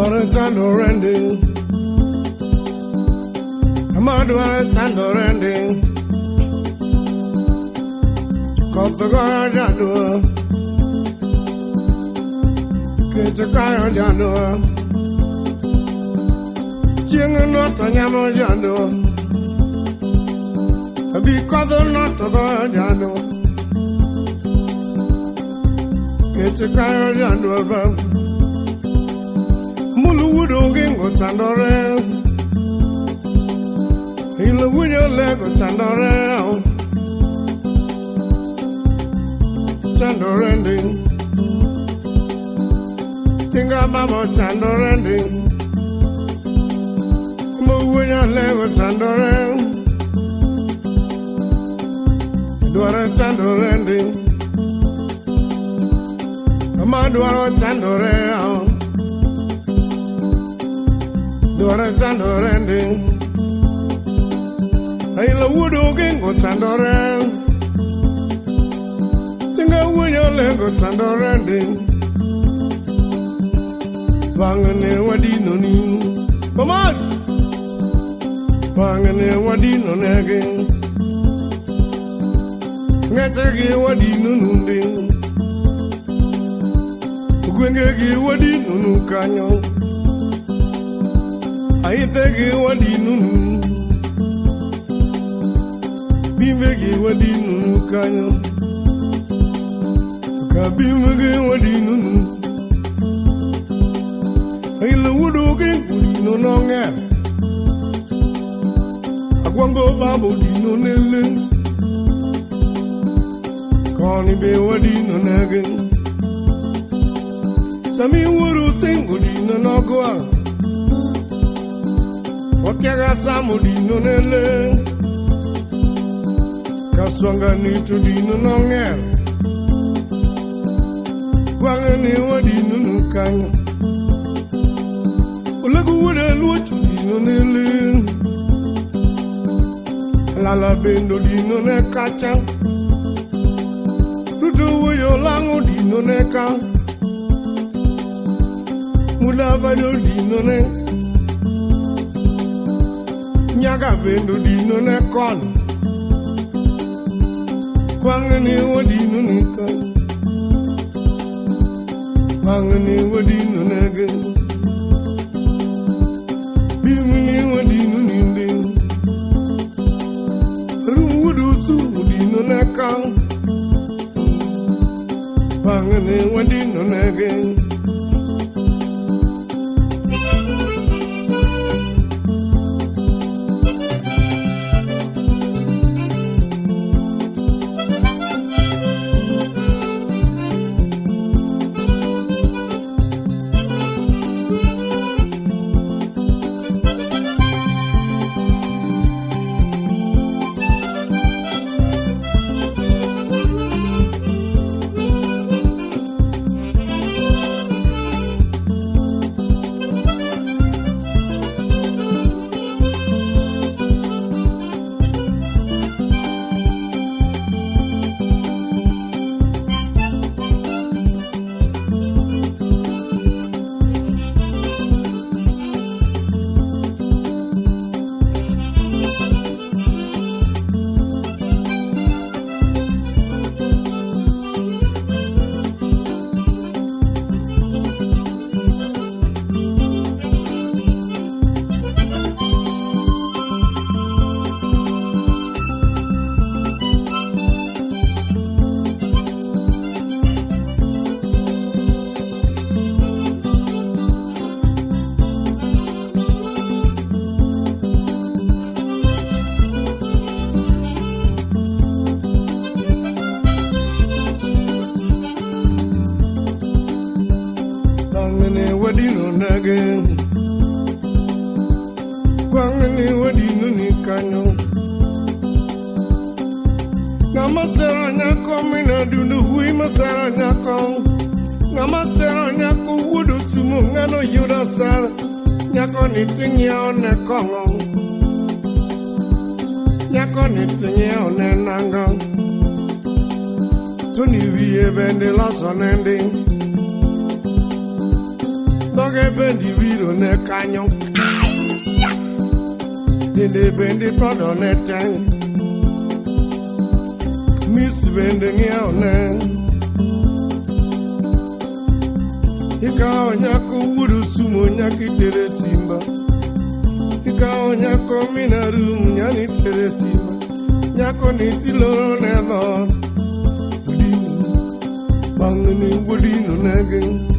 Dwara Tandorende, Amadwara Tandorende, Kotagara Jadua, Kitakaya Jadua, Chinganota Yamo Jadua, because of not of Jadua, Kitakaya Jadua. Muluwudo gingo Tandore, Ilawuyo lego Tandore, Tandorende, Tinga Babo Tandorende, Muluwuyo lego Tandore, Dwara Tandorende, Amadwara Tandore, Dwara Tandorende, Ilawudo gingo Tandore, Tinga wuyo lego Tandorende, Vangane wadino ni, Mamad, Vangane wadino nege, Ngatagi wadino nundi, Gwengegi wadino nukanyo, Aitegi wadinunu, Bimbegi wadinunu kanyo, Kabimegi wadinunu, Ilawudogi udino nonge, Agwango babo dino nele, Koni be wadino nege, Sami wuru singo dino nogwa, Wakiaga samudino nele, Kaswanga nitu dino nongel, Wangani wadino nukanyo, Ulagu wada luochu dino nele, Lala bendo dino ne kacha, Tutu wuyo lango dino neka, Mulabado dino ne, Nyaga bendo dino ne kon, Kwangani wadino nika, Kwangani wadino nege, Bimini wadino ninde, Rumudu tu wadino neka, Kwangani wadino nege. Kwangani wadino nikanyo, Namasera nyako mina dunu hui masera nyako, Namasera nyako wudu sumu ngano yuda sara, Nyako nitingia one kongo, Nyako nitingia one nanga, Tuni viye bende la sonende, Nyoge bendi wiro ne kanyo. Dinde bendi prodo ne tang. Miss bendi ngiao ne. Ika onyako wuru sumo nyaki tere simba. Ika onyako minarum nyani tere simba. Nyako nitilo ne lord. Bangani wudino nagin.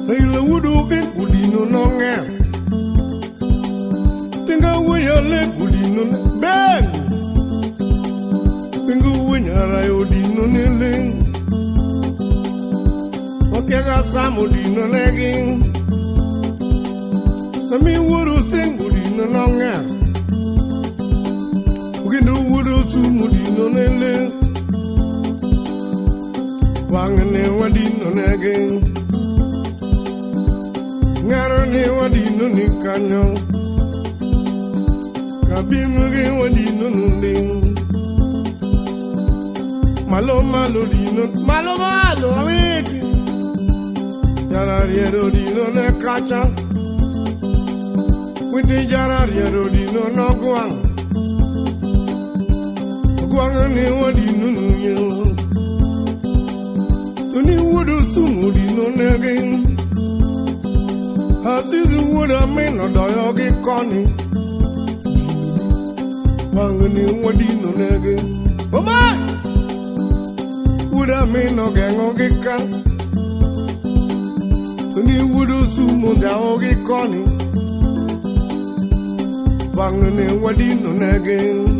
Ayla wudu ke wudino nonge. Tinga wuya le wudino bang. Tinga wuya rai wudino neling. Okega sam wudino nagin. Sami wudu sing wudino nonge. Ugindu wudu sum wudino neling. Wangane wadino nagin. Ngarone wadino ni kanyo. Kabimuge wadino nunding. Malo malo dino. Malo malo awiti. Jarariero dino ne kacha. Witi jarariero dino no guang. Guangane wadino nunyo. Tuni wudu sumu dino nagin. Azizu wuda meno doyogi koni. Wangani wadino nagin. Omai! Wuda meno gengogi kan. Tuni wudu sumu daogi koni. Wangani wadino nagin.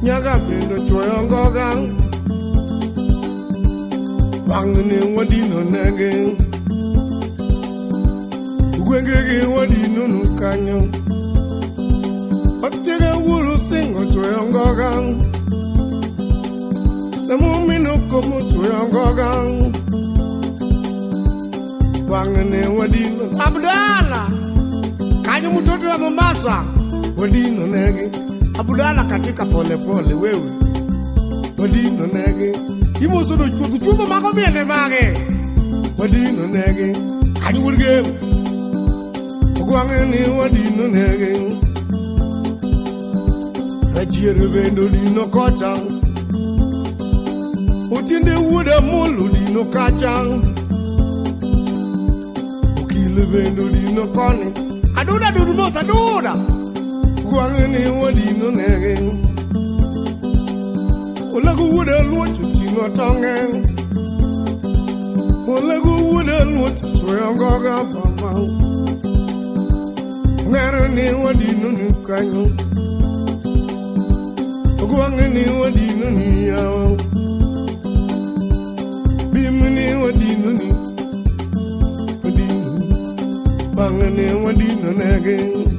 Nyaga bendo choyongogang. Wangane wadino nagin. Gwengege wadino nukanyo. Patega wuru singo choyongogang. Samumi no komo choyongogang. Wangane wadino Abdala. Kanyo mtoto wa Mombasa. Wadino nagin. Abudala katika pole pole wewe. Wadino nage. Imo sodo chuko mako miene mage. Wadino nage. Kanyu wurge. Ogwange ni wadino nage. Rajiere vendo dino kocha. Utinde wuda mulu dino kacha. Ukile vendo dino kone. Aduda dudu mota aduda. Gwangani wadino nagin. Olagu wuda luochu tino tongen. Olagu wuda luochu choyongoga pama. Ngarani wadino nukanyo. Gwangani wadino niyao. Bimini wadino ni. Wadino. Bangani wadino nagin.